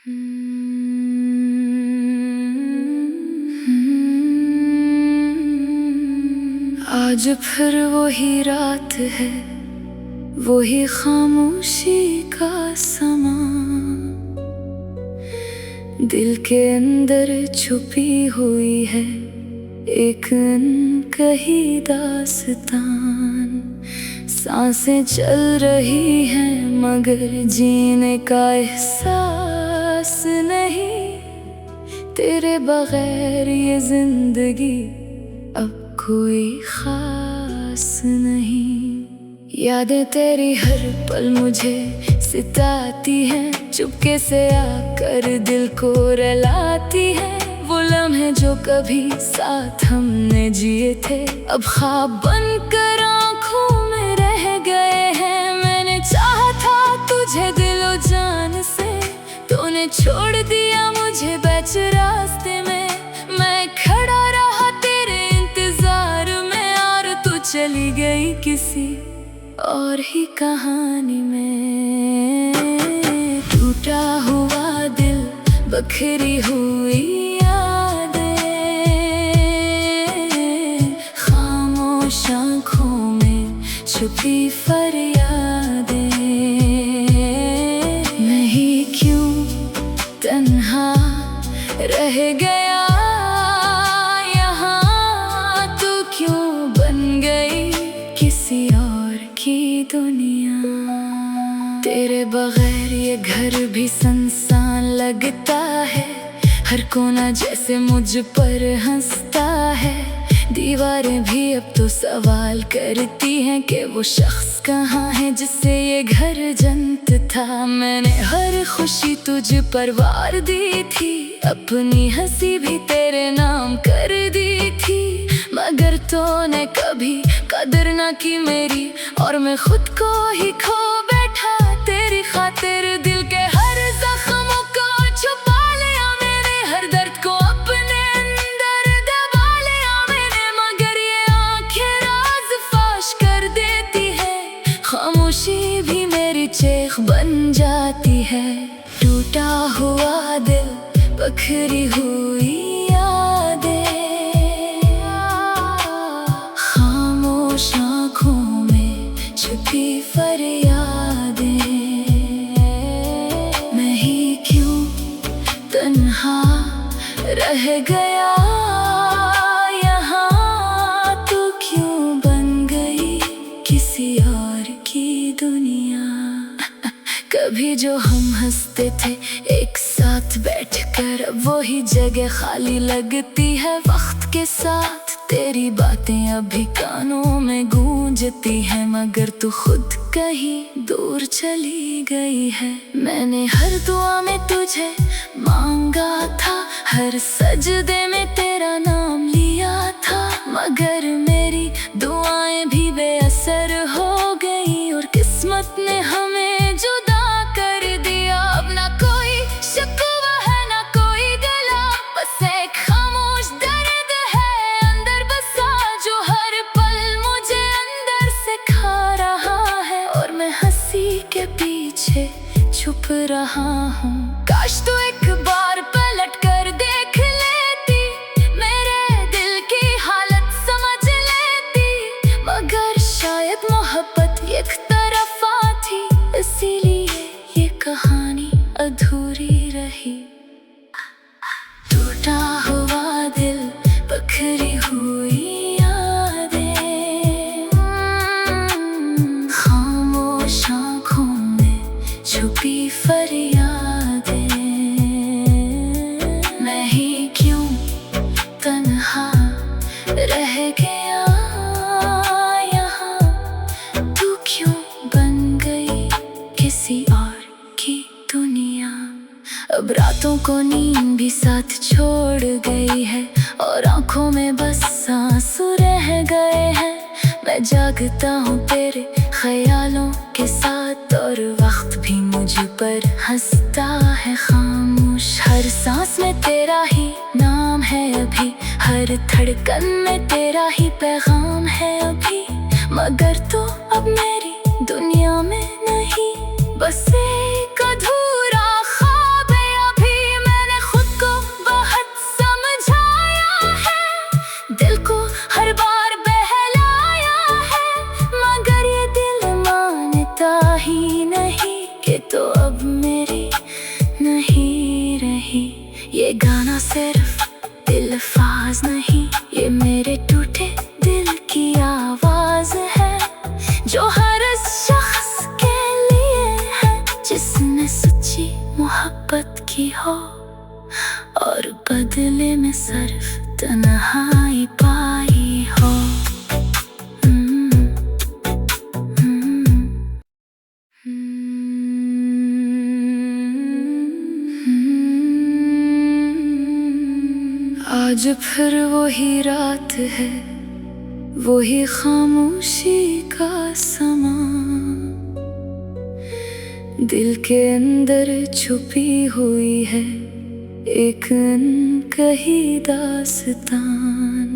आज फिर वही रात है, वही खामोशी का समा, दिल के अंदर छुपी हुई है एक अनकही दास्तान। सांसें चल रही हैं मगर जीने का एहसास नहीं। तेरे बगैर ये जिंदगी अब कोई खास नहीं। यादें तेरी हर पल मुझे सिताती हैं, चुपके से आकर दिल को रुलाती है। वो लम्हे जो कभी साथ हमने जिए थे अब ख्वाब बनकर आँखों में रह गए हैं। मैंने चाहा था तुझे दिलो जान से, तूने छोड़ दिया मुझे बीच रास्ते में। मैं खड़ा रहा तेरे इंतजार में और तू चली गई किसी और ही कहानी में। टूटा हुआ दिल, बखरी हुई यादें, खामोश आँखों में छुपी फरियादें। नहीं क्यों तन्हा रह गया यहाँ, तू क्यों बन गई किसी और की दुनिया। तेरे बगैर ये घर भी सुनसान लगता है, हर कोना जैसे मुझ पर हंसता है। दीवारें भी अब तो सवाल करती हैं कि वो शख्स कहाँ है जिससे ये घर जन्नत था। मैंने हर खुशी तुझ पर वार दी थी, अपनी हंसी भी तेरे नाम कर दी थी। मगर तूने कभी कदर ना की मेरी, और मैं खुद को ही खो बैठा तेरी खातिर। दिल के हर जख्मों को छुपा लिया मैंने, हर दर्द को अपने अंदर दबा लिया मैंने। मगर ये आँखें राज फाश कर देती है, खामोशी भी मेरी चेख बन जाती है। टूटा हुआ दिल, बखरी हुई यादें, खामोश आँखों में छुपी फरियादें। मैं ही क्यों तन्हा रह गया यहाँ, तू क्यों बन गई किसी और की दुनिया। कभी जो हम हंसते थे एक साथ बैठकर, अब वही जगह खाली लगती है वक्त के साथ। तेरी बातें अभी कानों में गूंजती हैं, मगर तू खुद कहीं दूर चली गई है। मैंने हर दुआ में तुझे मांगा था, हर सजदे में तेरा नाम लिया था। मगर मेरी दुआएं भी बेअसर हो गई और किस्मत ने हमें जुदा कर दिया। अब ना कोई शिकवा है ना कोई गिला, बस एक खामोश दर्द है अंदर बसा, जो हर पल मुझे अंदर से खा रहा है। और मैं हंसी के पीछे छुप रहा हूँ। काश तू एक बार पलट कर देख लेती, मेरे दिल की हालत समझ लेती। मगर शायद मोहब्बत एक तरफा थी, इसीलिए ये कहानी अधूरी रही। टूटा हुआ दिल, बखरी हुई यादें, खामोश आँखों में छुपी फरियादें। मैं ही क्यों तन्हा रह गया यहाँ, तू क्यों बन गई किसी और की दुनिया। अब रातों को नींद भी साथ छोड़ गई है, और आँखों में बस आंसू रह गए हैं। मैं जागता हूँ तेरे ख्यालों के साथ, और वक्त भी मुझ पर हंसता है खामोश। हर सांस में तेरा ही नाम है अभी, हर धड़कन में तेरा ही पैगाम है अभी। मगर तो अब मेरी दुनिया में नहीं, बस एक अधूरा ख्वाब है अभी। ना सिर्फ दिलफाज नहीं, ये मेरे टूटे दिल की आवाज है, जो हर शख्स के लिए है जिसने सच्ची मोहब्बत की हो और बदले में सिर्फ तन्हाई पाई हो। आज फिर वही रात है, वही खामोशी का समा, दिल के अंदर छुपी हुई है एक अनकही दास्तान।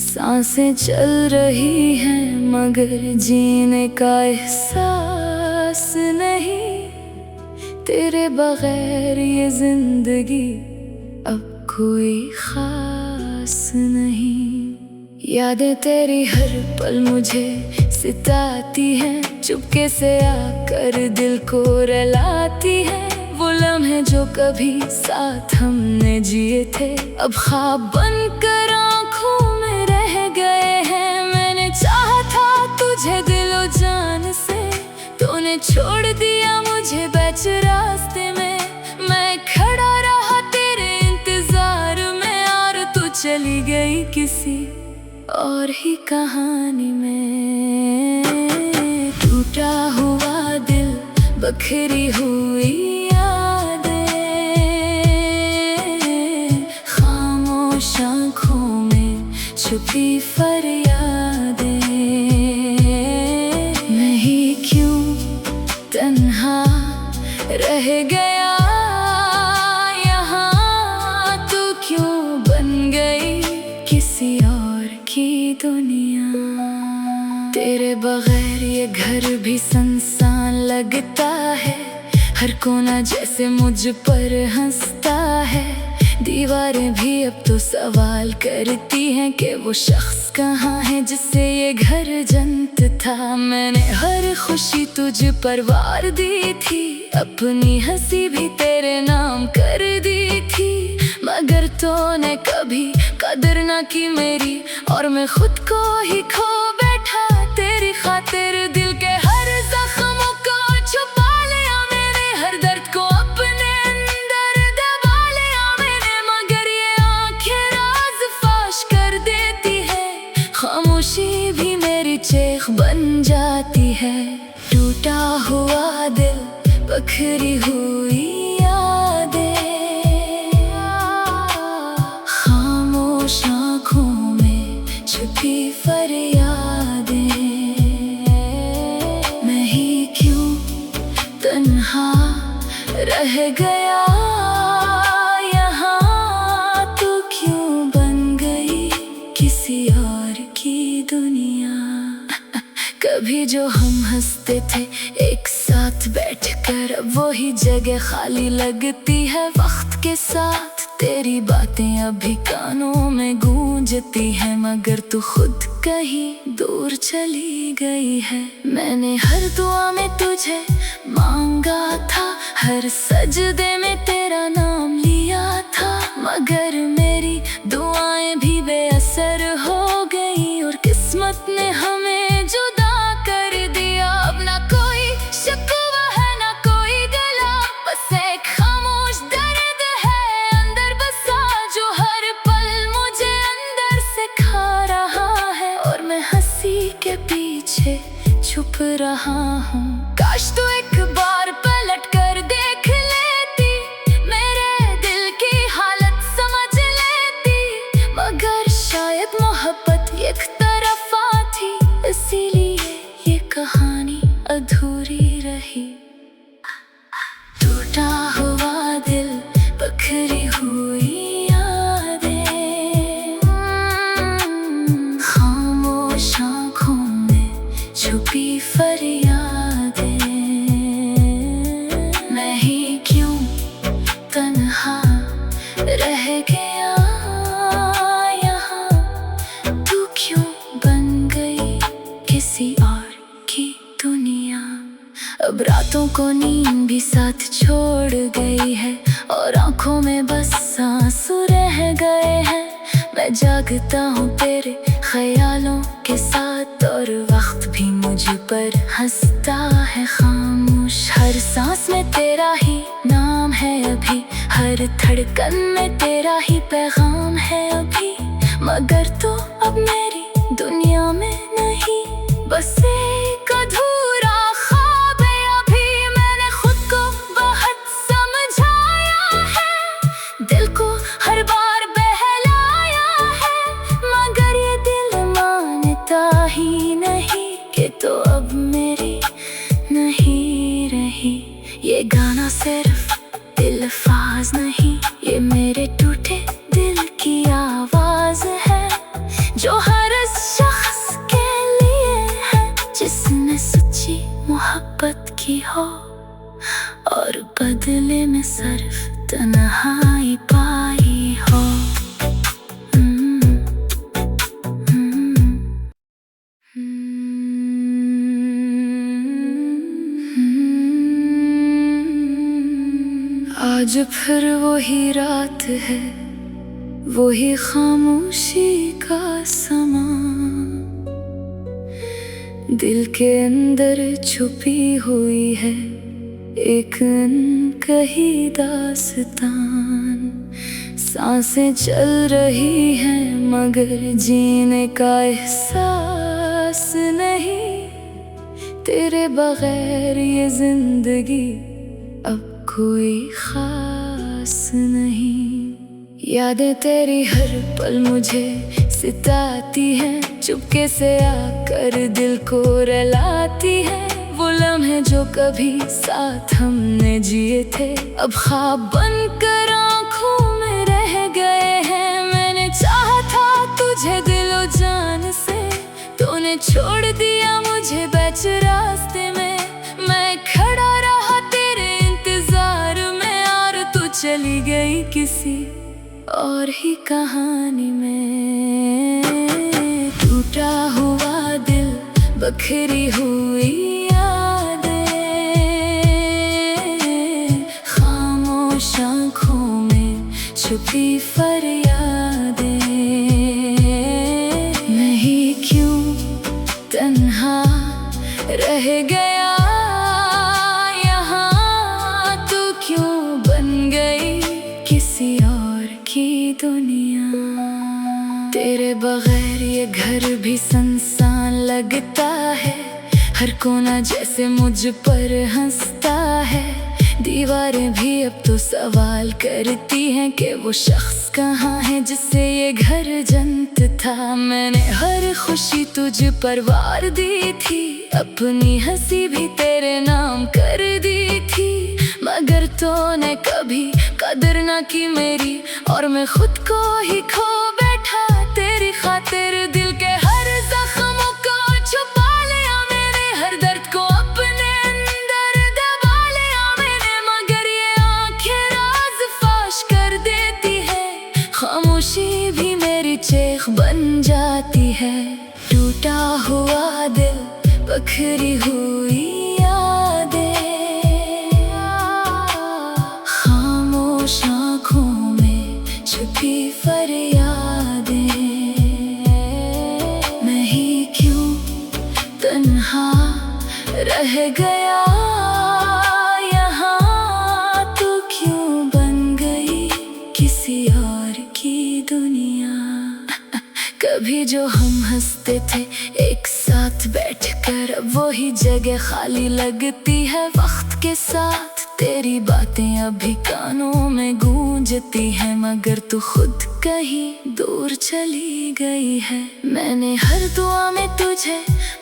सांसें चल रही हैं मगर जीने का एहसास नहीं, तेरे बगैर ये जिंदगी अब कोई खास नहीं। यादें तेरी हर पल मुझे सिताती हैं, चुपके से आकर दिल को रुलाती है। वो लम्हे जो कभी साथ हमने जिए थे अब ख्वाब बनकर आँखों में रह गए हैं। मैंने चाहा था तुझे दिलो जान से, तूने छोड़ दिया मुझे बीच रास्ते में। मैं खड़ा रहा तेरे इंतजार में और तू चली गई किसी और ही कहानी में। टूटा हुआ दिल, बखरी हुई यादें, खामोश आँखों में छुपी फरियादें। मैं ही क्यों तन्हा रह गया यहाँ, तू क्यों बन गई किसी और की दुनिया। तेरे बगैर ये घर भी सुनसान लगता है, हर कोना जैसे मुझ पर हंसता है। दीवारें भी अब तो सवाल करती हैं कि वो शख्स कहाँ है जिससे ये घर जन्नत था। मैंने हर खुशी तुझ पर वार दी थी, अपनी हंसी भी तेरे नाम कर दी थी, मगर तूने कभी कदर ना की मेरी और मैं खुद को ही खो बैठा तेरी खातिर। दिल के हर जख्मों को छुपा लिया मैंने, हर दर्द को अपने अंदर दबा लिया मैंने, मगर ये आँखें राज फाश कर देती है, खामोशी भी मेरी चेख बन जाती है। टूटा हुआ दिल, बखरी हुई यादें, खामोश आँखों में छुपी फरियादें। मैं ही क्यों तन्हा रह गया यहाँ, तू क्यों बन गई किसी और की दुनिया। कभी जो हम हंसते थे एक साथ बैठकर, अब वही जगह खाली लगती है वक्त के साथ। तेरी बातें अभी कानों में गूंजती है, मगर तू खुद कहीं दूर चली गई है। मैंने हर दुआ में तुझे मांगा था, हर सजदे में तेरा नाम लिया था, मगर मेरी दुआएं भी बेअसर हो गई और किस्मत ने हमें जुदा कर दिया। अब ना कोई शिकवा है ना कोई गिला, बस एक खामोश दर्द है अंदर बसा, जो हर पल मुझे अंदर से खा रहा है और मैं हंसी के पीछे छुप रहा हूँ। काश तू एक बार पलट कर देख लेती, मेरे दिल की हालत समझ लेती, मगर शायद मोहब्बत एक तरफा थी, इसीलिए ये कहानी अधूरी रही। टूटा हुआ दिल, बखरी हुई यादें, खामोश आँखों में छुपी फरियादें। मैं ही क्यों तन्हा रह गया यहाँ, तू क्यों बन गई किसी और की दुनिया। अब रातों को नींद भी साथ छोड़ गई है, और आंखों में बस आंसू रह गए हैं। मैं जागता हूँ तेरे ख्यालों के साथ और वक्त भी मुझ पर हंसता है खामोश। हर सांस में तेरा ही नाम है अभी, हर धड़कन में तेरा ही पैगाम है अभी। मगर तो अब मेरी दुनिया में नहीं, बस एक अधूरा ख्वाब है अभी। मैंने खुद को बहुत समझाया है, दिल को हर बार बहलाया है, मगर ये दिल मानता ही नहीं कि तो अब मेरी नहीं रही। ये गाना सिर्फ अल्फाज नहीं, ये मेरे टूटे दिल की आवाज है, जो हर शख्स के लिए है जिसने सच्ची मोहब्बत की हो और बदले में सिर्फ तन्हाई पाई हो। आज फिर वही रात है, वही खामोशी का समा, दिल के अंदर छुपी हुई है एक अनकही दास्तान। सांसें चल रही हैं मगर जीने का एहसास नहीं, तेरे बगैर ये जिंदगी अब कोई खास नहीं। यादें तेरी हर पल मुझे सिताती हैं, चुपके से आकर दिल को रुलाती है। वो लम्हे जो कभी साथ हमने जिए थे अब ख्वाब बनकर आँखों में रह गए हैं। मैंने चाहा था तुझे दिलो जान से, तूने छोड़ दिया मुझे बीच रास्ते में। मैं खड़ा रहा तेरे इंतजार में और तू चली गई किसी और ही कहानी में। टूटा हुआ दिल, बखरी हुई यादें, खामोश आँखों में छुपी फरियादें। मैं ही क्यों तन्हा रह गया यहाँ, तू क्यों बन गई किसी और की दुनिया। तेरे बगैर ये घर भी सुनसान लगता है, हर कोना जैसे मुझ पर हंसता है। दीवारें भी अब तो सवाल करती हैं कि वो शख्स कहाँ है जिससे ये घर जन्नत था। मैंने हर खुशी तुझ पर वार दी थी, अपनी हंसी भी तेरे नाम कर दी थी, मगर तूने कभी कदर ना की मेरी और मैं खुद को ही खो बैठा तेरी खातिर। दिल के हर जख्मों को छुपा लिया मैंने, हर दर्द को अपने अंदर दबा लिया मैंने, मगर ये आँखें राज फाश कर देती है, खामोशी भी मेरी चेख बन जाती है। टूटा हुआ दिल, बखरी हुई आँखों में छुपी फरियादें। मैं ही क्यों तन्हा रह गया यहाँ, तू क्यों बन गई किसी और की दुनिया। कभी जो हम हंसते थे एक साथ बैठकर, अब वही जगह खाली लगती है वक्त के साथ। तेरी बातें अभी कानों में गूंजती हैं, मगर तू खुद कहीं दूर चली गई है। मैंने हर दुआ में तुझे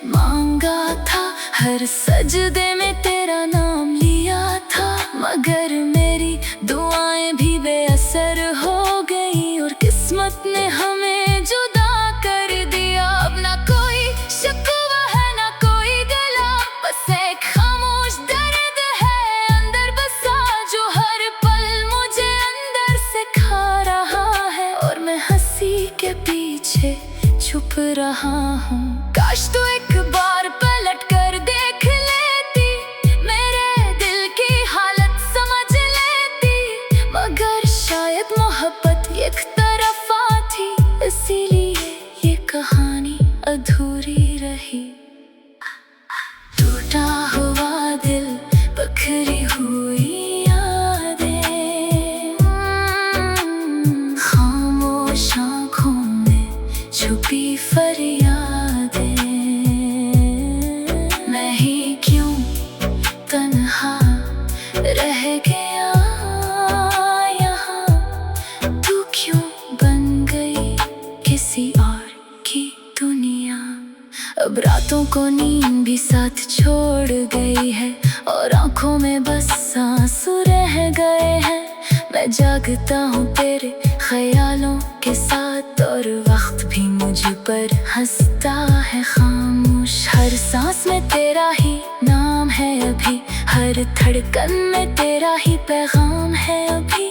मांगा था, हर सजदे में तेरा नाम लिया था, मगर मेरी दुआएं भी बेअसर हो गई और किस्मत ने हमें जुदा कर दिया। अब ना कोई शिकवा है ना कोई गिला, बस एक खामोश दर्द है अंदर बसा, जो हर पल मुझे अंदर से खा रहा है और मैं हंसी के पीछे छुप रहा हूँ। काश तू एक बार पलट कर देख लेती, मेरे दिल की हालत समझ लेती, एक तरफा थी, इसीलिए ये कहानी अधूरी रही। टूटा हुआ दिल, बिखरी हुई यादें, खामोश आँखों में छुपी फरियादें। मैं ही क्यों तन्हा रह गया यहाँ, तू क्यों बन गई किसी और की दुनिया। अब रातों को नींद भी साथ छोड़ गई है, और आंखों में बस आंसू रह गए हैं। मैं जागता हूँ तेरे ख्यालों के साथ, और वक्त भी मुझ पर हंसता है खामोश। हर सांस में तेरा ही नाम है अभी, हर धड़कन में तेरा ही पैगाम है अभी।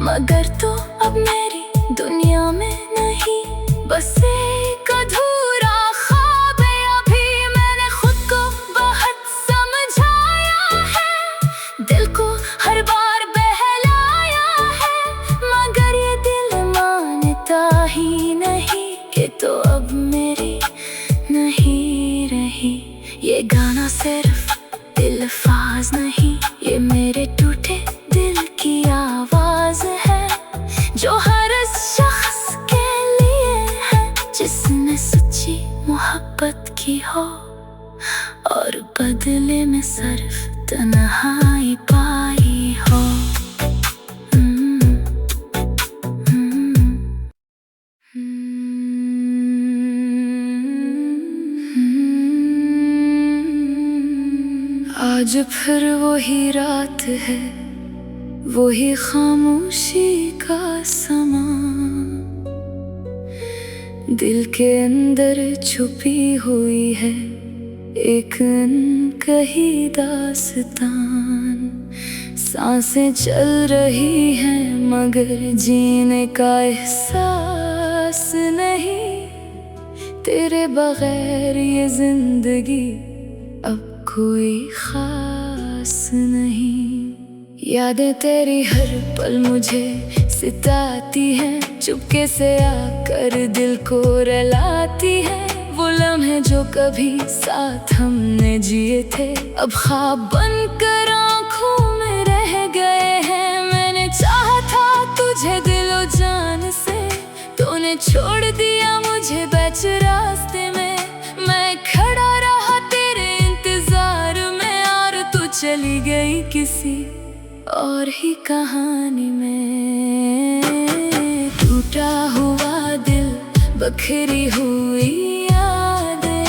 मगर तो अब मेरी दुनिया में नहीं, बस एक अधूरा ख्वाब है अभी। मैंने खुद को बहुत समझाया है, दिल को हर बार बहलाया है, मगर ये दिल मानता ही नहीं कि तो अब मेरी नहीं रही। ये गाना सिर्फ अल्फाज नहीं, ये मेरे टूटे दिल की आवाज है, जो हर शख्स के लिए है जिसने सच्ची मोहब्बत की हो, और बदले में सिर्फ तन्हाई पाई हो। आज फिर वही रात है, वही खामोशी का समा, दिल के अंदर छुपी हुई है एक अनकही दास्तान। सांसें चल रही हैं मगर जीने का एहसास नहीं, तेरे बगैर ये जिंदगी अब कोई खास नहीं। यादें तेरी हर पल मुझे सिताती हैं, चुपके से आकर दिल को रुलाती है। वो लम्हे जो कभी साथ हमने जिए थे, अब ख्वाब बनकर आँखों में रह गए हैं। मैंने चाहा था तुझे दिलो जान से, तूने छोड़ दिया मुझे बीच रास्ते में। मैं खड़ा रहा तेरे इंतजार में, और तू चली गई किसी और ही कहानी में। टूटा हुआ दिल, बिखरी हुई यादें,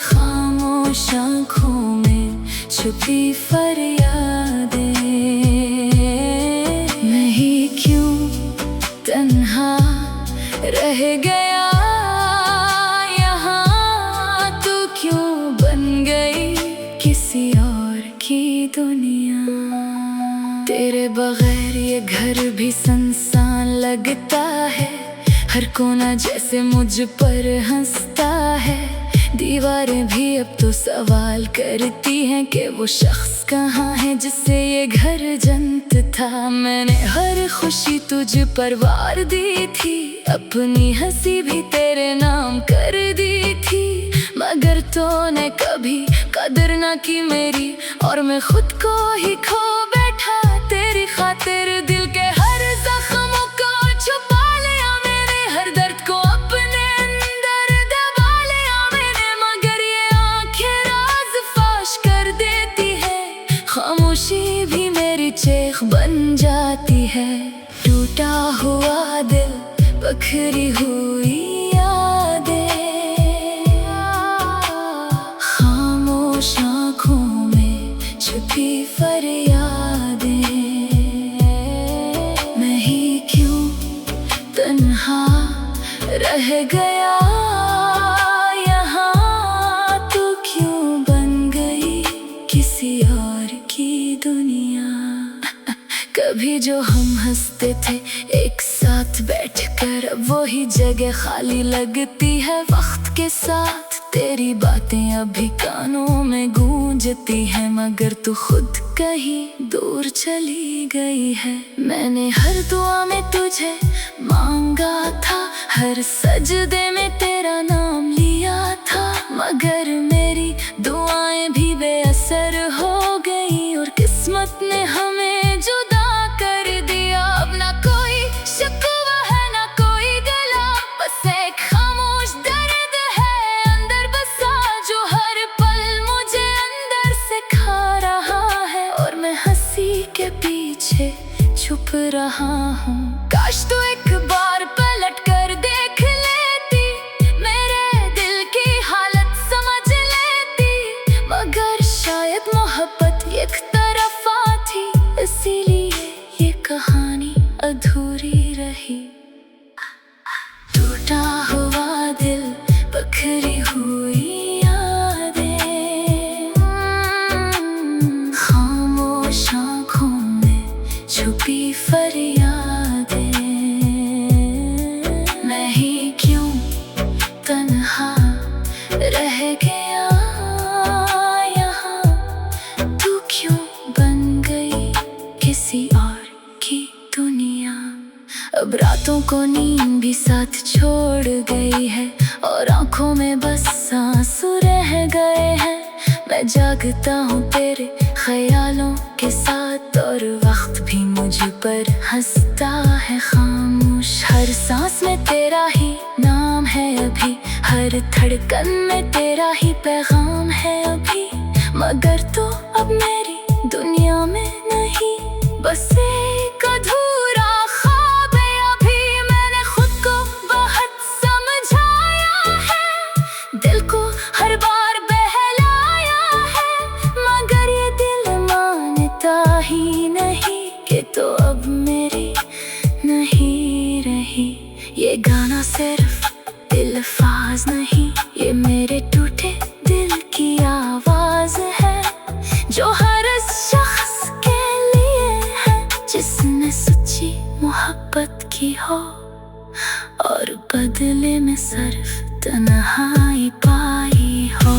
खामोश आँखों में छुपी फरियादें। मैं ही क्यों तन्हा रह गया यहाँ, तू क्यों बन गई किसी और की दुनिया। तेरे बगैर ये घर भी सुनसान लगता है, हर कोना जैसे मुझ पर हंसता है। दीवारें भी अब तो सवाल करती हैं कि वो शख्स कहाँ है जिससे ये घर जन्नत था। मैंने हर खुशी तुझ पर वार दी थी, अपनी हंसी भी तेरे नाम कर दी थी, मगर तूने कभी कदर ना की मेरी, और मैं खुद को ही खो बैठा तेरी खातिर। दिल के हर जख्मों को छुपा लिया मैंने, हर दर्द को अपने अंदर दबा लिया मैंने, मगर ये आँखें राज फाश कर देती है, खामोशी भी मेरी चेख बन जाती है। टूटा हुआ दिल, बिखरी हुई यादें, खामोश आँखों में छुपी फरियादें। मैं ही क्यों तन्हा रह गया यहाँ, तू क्यों बन गई किसी और की दुनिया। कभी जो हम हंसते थे एक साथ बैठकर, अब वही जगह खाली लगती है वक्त के साथ। तेरी बातें अभी कानों में गूंजती है, मगर तू खुद कहीं दूर चली गई है। मैंने हर दुआ में तुझे मांगा था, हर सजदे में तेरा नाम लिया था, मगर मेरी दुआएं भी बेअसर हो गई और किस्मत ने हमें जुदा कर दिया। अब ना कोई शिकवा है ना कोई गला, बस एक खामोश दर्द है अंदर बसा, जो हर पल मुझे अंदर से खा रहा है और मैं हंसी के पीछे छुप रहा हूँ। काश तू एक बार पलट कर देख लेती, मेरे दिल की हालत समझ लेती, मगर शायद मोहब्बत एक तरफा थी, इसीलिए ये कहानी अधूरी रही। टूटा हुआ दिल, बखरी हुई यादें, खामोश आँखों में छुपी फरियादें, मैं ही क्यों तन्हा रह गया यहाँ, तू क्यों बन गई किसी और की दुनिया। अब रातों को नींद भी साथ छोड़ गई है और आंखों में बस आंसू रह गए हैं। मैं जागता हूँ तेरे ख्यालों के साथ और वक्त भी मुझ पर हंसता है खामोश। हर सांस में तेरा ही नाम है अभी, हर धड़कन में तेरा ही पैगाम है अभी, मगर तू अब मेरी दुनिया में नहीं, बस एक अधूरा ख्वाब है अभी। मैंने खुद को बहुत समझाया है, दिल को हर बार बहलाया है, मगर ये दिल मानता ही नहीं कि तो अब मेरी नहीं रही। ये गाना सिर्फ अल्फाज नहीं, ये मेरे टूटे दिल की आवाज है, जो हर शख्स के लिए है जिसने सच्ची मोहब्बत की हो और बदले में सिर्फ तन्हाई पाई हो।